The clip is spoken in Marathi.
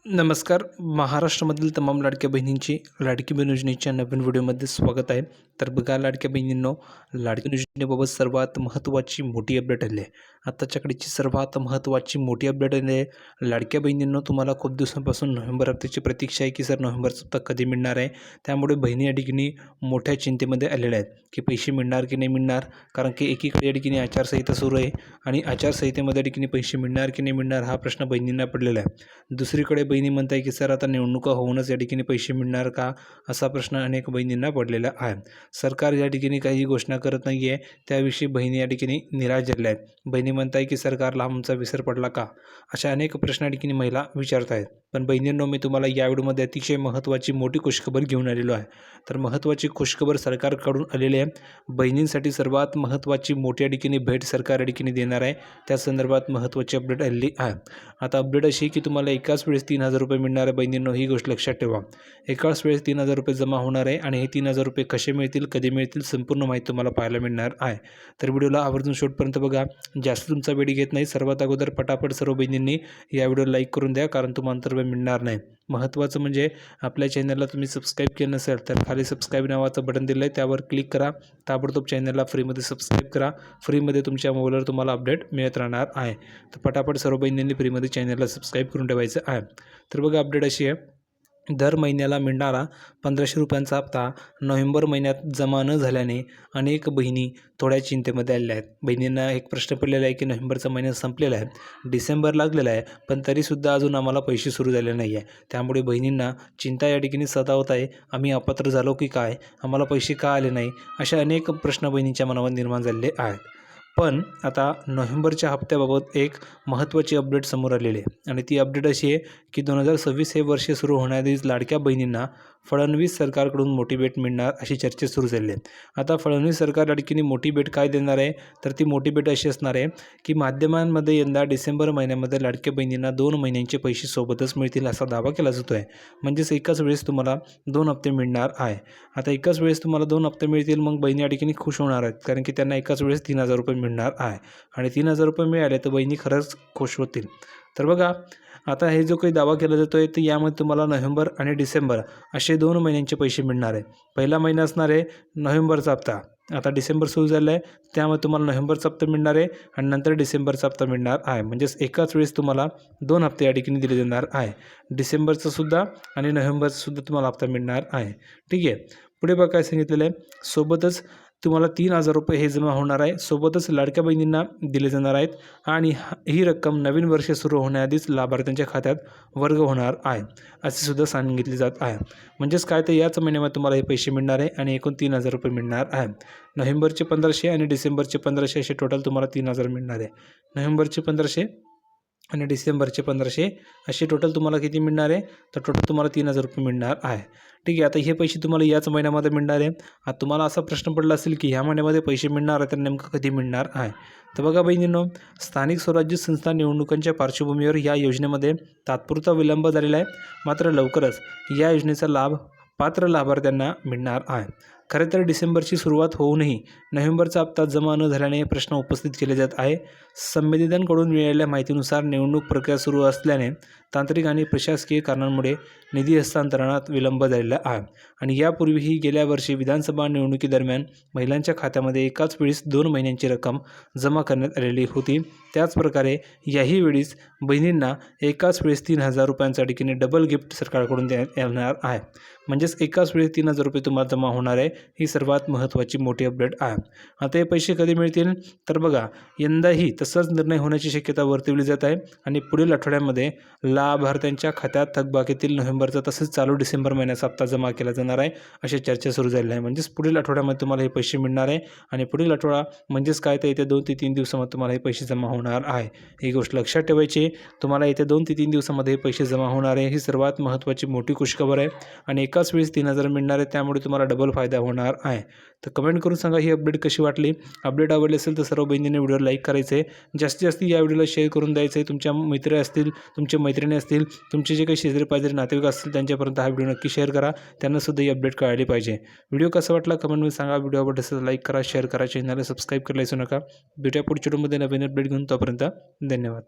नमस्कार. महाराष्ट्रामधील तमाम लाडक्या बहिणींची लाडकी बहीण योजनेच्या नवीन व्हिडिओमध्ये स्वागत आहे. तर बघा लाडक्या बहिणींनो, लाडकी योजनेबाबत सर्वात महत्त्वाची मोठी अपडेट आली आहे. आत्ताच्या घडीची सर्वात महत्त्वाची मोठी अपडेट आली आहे. लाडक्या बहिणींनो, तुम्हाला खूप दिवसांपासून नोव्हेंबर हप्त्याची प्रतीक्षा आहे की सर नोव्हेंबरचा हप्ता कधी मिळणार आहे. त्यामुळे बहिणी या ठिकाणी मोठ्या चिंतेमध्ये आलेल्या आहेत की पैसे मिळणार की नाही मिळणार. कारण की एकीकडे या ठिकाणी आचारसंहिता सुरू आहे आणि आचारसंहितेमध्ये या ठिकाणी पैसे मिळणार की नाही मिळणार हा प्रश्न बहिणींना पडलेला आहे. दुसरीकडे बहिणी म्हणत आहे की सर आता निवडणुका होऊनच या ठिकाणी पैसे मिळणार का, असा प्रश्न अनेक बहिणींना पडलेला आहे. सरकार या ठिकाणी काही घोषणा करत नाही आहे, त्याविषयी बहिणी या ठिकाणी निराश झालेल्या आहेत. बहिणी म्हणत आहे की सरकारला आमचा विसर पडला का, अशा अनेक प्रश्न या ठिकाणी महिला विचारत आहेत. पण बहिणींनो, मी तुम्हाला या व्हिडिओमध्ये अतिशय महत्त्वाची मोठी खुशखबर घेऊन आलेलो आहे. तर महत्त्वाची खुशखबर सरकारकडून आलेली आहे. बहिणींसाठी सर्वात महत्त्वाची मोठ्या ठिकाणी भेट सरकार या ठिकाणी देणार आहे. त्या संदर्भात महत्त्वाची अपडेट आलेली आहे. आता अपडेट अशी की तुम्हाला एकाच वेळेस 3,000 रुपये मिळणार आहे. बहिणींनो, ही गोष्ट लक्षात ठेवा. एकाच वेळेस 3,000 रुपये जमा होणार आहे आणि हे 3,000 रुपये कसे मिळतील, कधी मिळतील, संपूर्ण माहिती तुम्हाला पाहायला मिळणार आहे. तर व्हिडिओला आवर्जून शेवटपर्यंत बघा. जास्त तुमचा वेळ घेत नाही. सर्वात अगोदर पटापट सर्व बहिणींनी या व्हिडिओला लाईक करून द्या, कारण तुम्हाला अंतर्वेळ मिळणार नाही. महत्त्वाचं म्हणजे आपल्या चॅनलला तुम्ही सबस्क्राईब केलं नसेल तर खाली सबस्क्राईब नावाचं बटन दिलं आहे, त्यावर क्लिक करा. ताबडतोब चॅनलला फ्रीमध्ये सबस्क्राईब करा. फ्रीमध्ये तुमच्या मोबाईलवर तुम्हाला अपडेट मिळत राहणार आहे. तर पटापट सर्व बहिणींनी फ्रीमध्ये चॅनलला सबस्क्राईब करून ठेवायचं आहे. तर बघा, अपडेट अशी आहे. दर महिन्याला मिळणारा 1,500 रुपयांचा हप्ता नोव्हेंबर महिन्यात जमा न झाल्याने अनेक बहिणी थोड्या चिंतेमध्ये आलेल्या आहेत. बहिणींना एक प्रश्न पडलेला आहे की नोव्हेंबरचा महिना संपलेला आहे, डिसेंबर लागलेला आहे, पण तरीसुद्धा अजून आम्हाला पैसे सुरू झाले नाही आहे. त्यामुळे बहिणींना चिंता या ठिकाणी सतावत आहे. आम्ही अपात्र झालो की काय, आम्हाला पैसे का आले नाही, अशा अनेक प्रश्न बहिणींच्या मनावर निर्माण झालेले आहेत. पण आता नोव्हेंबरच्या हप्त्याबाबत एक महत्त्वाची अपडेट समोर आलेली आहे आणि ती अपडेट अशी आहे की 2026 हे वर्ष सुरू होण्याआधीच लाडक्या बहिणींना फडणवीस सरकारकडून मोठी भेट मिळणार, अशी चर्चा सुरू झाली आहे. आता फडणवीस सरकार या ठिकाणी मोठी भेट काय देणार आहे, तर ती मोठी भेट अशी असणार आहे की माध्यमांमध्ये यंदा डिसेंबर महिन्यामध्ये लाडक्या बहिणींना 2 महिन्यांचे पैसे सोबतच मिळतील, असा दावा केला जातो आहे. म्हणजेच एकाच वेळेस तुम्हाला 2 हप्ते मिळणार आहे. आता एकाच वेळेस तुम्हाला 2 हप्ते मिळतील, मग बहिणी या ठिकाणी खुश होणार आहेत, कारण की त्यांना एकाच वेळेस 3,000 रुपये मिळणार आहे आणि 3,000 रुपये मिळाले तर बहिणी खरंच खुश होतील. तर बघा, आता हे जो काही दावा केला जातो आहे, तर यामध्ये तुम्हाला नोव्हेंबर आणि डिसेंबर असे 2 महिन्यांचे पैसे मिळणार आहे. पहिला महिना असणार आहे नोव्हेंबरचा हप्ता. आता डिसेंबर सुरू झालं आहे, त्यामुळे तुम्हाला नोव्हेंबरचा हप्ता मिळणार आहे आणि नंतर डिसेंबरचा हप्ता मिळणार आहे. म्हणजेच एकाच वेळेस तुम्हाला 2 हप्ते या ठिकाणी दिले जाणार आहे. डिसेंबरचासुद्धा आणि नोव्हेंबरचासुद्धा तुम्हाला हप्ता मिळणार आहे. ठीक आहे. पुढे बघा काय सांगितलेलं आहे. सोबतच तुम्हाला 3,000 रुपये हे जमा होणार आहे. सोबतच लाडक्या बहिणींना दिले जाणार आहेत आणि ही रक्कम नवीन वर्ष सुरू होण्याआधीच लाभार्थ्यांच्या खात्यात वर्ग होणार आहे, असे सुद्धा सांगितले जात आहे. म्हणजेच काय, तर याच महिन्यामध्ये तुम्हाला हे पैसे मिळणार आहे आणि एकूण 3,000 रुपये मिळणार आहे. नोव्हेंबरचे 1,500 आणि डिसेंबरचे 1,500 असे टोटल तुम्हाला 3,000 मिळणार आहे. नोव्हेंबरचे 1,500 आणि डिसेंबरचे 1,500 असे टोटल तुम्हाला किती मिळणार आहे, तर टोटल तुम्हाला 3,000 रुपये मिळणार आहे. ठीक आहे. आता हे पैसे तुम्हाला याच महिन्यामध्ये मिळणार आहे. आता तुम्हाला असा प्रश्न पडला असेल की ह्या महिन्यामध्ये पैसे मिळणार आहे, तर नेमकं कधी मिळणार आहे. तर बघा बहिणींनो, स्थानिक स्वराज्य संस्था निवडणुकांच्या पार्श्वभूमीवर या योजनेमध्ये तात्पुरता विलंब झालेला आहे. मात्र लवकरच या योजनेचा लाभ पात्र लाभार्थ्यांना मिळणार आहे. खरं तर डिसेंबरची सुरुवात होऊनही नोव्हेंबरचा हप्ता जमा न झाल्याने प्रश्न उपस्थित केले जात आहे. संबंधितांकडून मिळालेल्या माहितीनुसार निवडणूक प्रक्रिया सुरू असल्याने तांत्रिक आणि प्रशासकीय कारणांमुळे निधी हस्तांतरणात विलंब झालेला आहे आणि यापूर्वीही गेल्या वर्षी विधानसभा निवडणुकीदरम्यान महिलांच्या खात्यामध्ये एकाच वेळेस 2 महिन्यांची रक्कम जमा करण्यात आलेली होती. त्याचप्रकारे याही वेळीस बहिणींना एकाच वेळेस 3,000 रुपयांच्या ठिकाणी डबल गिफ्ट सरकारकडून देण्यात येणार आहे. म्हणजेच एकाच वेळेस 3,000 रुपये तुम्हाला जमा होणार आहे. ही सर्वात महत्त्वाची मोठी अपडेट आहे. आता हे पैसे कधी मिळतील, तर बघा, यंदाही तसाच निर्णय होण्याची शक्यता वर्तवली जात आहे आणि पुढील आठवड्यामध्ये लाभार्थ्यांच्या खात्यात थकबाकीतील नोव्हेंबरचा तसेच चालू डिसेंबर महिन्याचा हप्ता जमा केला जाणार आहे, अशी चर्चा सुरू झालेली आहे. म्हणजेच पुढील आठवड्यामध्ये तुम्हाला हे पैसे मिळणार आहे आणि पुढील आठवडा म्हणजेच काय, तर येत्या 2 ते 3 दिवसामध्ये तुम्हाला हे पैसे जमा होणार आहे. ही गोष्ट लक्षात ठेवायची. तुम्हाला येत्या 2 ते 3 दिवसामध्ये हे पैसे जमा होणार आहे. ही सर्वात महत्त्वाची मोठी खुशखबर आहे आणि एकाच वेळेस 3,000 मिळणार आहे, त्यामुळे तुम्हाला डबल फायदा होणार आहे. तर कमेंट करून सांगा ही अपडेट कशी वाटली. अपडेट आवडली असेल तर सर्व बहिणींनी व्हिडिओ लाईक करायचं आहे. जास्तीत जास्त या व्हिडिओला शेअर करून द्यायचं आहे. तुमच्या मित्र असतील, तुमचे मैत्रिणी असतील, तुमचे जे काही शेजारी पाजारी नातेवाईक असतील त्यांच्यापर्यंत हा व्हिडिओ नक्की शेअर करा. त्यांनासुद्धा ही अपडेट कळाली पाहिजे. व्हिडिओ कसा वाटला कमेंटमध्ये सांगा. व्हिडिओ आवडला असेल तर लाईक करा, शेअर करा, चॅनलला सबस्क्राईब करायला विसरू नका. भेटूया पुढच्या व्हिडिओमध्ये नवीन अपडेट घेऊन. तोपर्यंत धन्यवाद.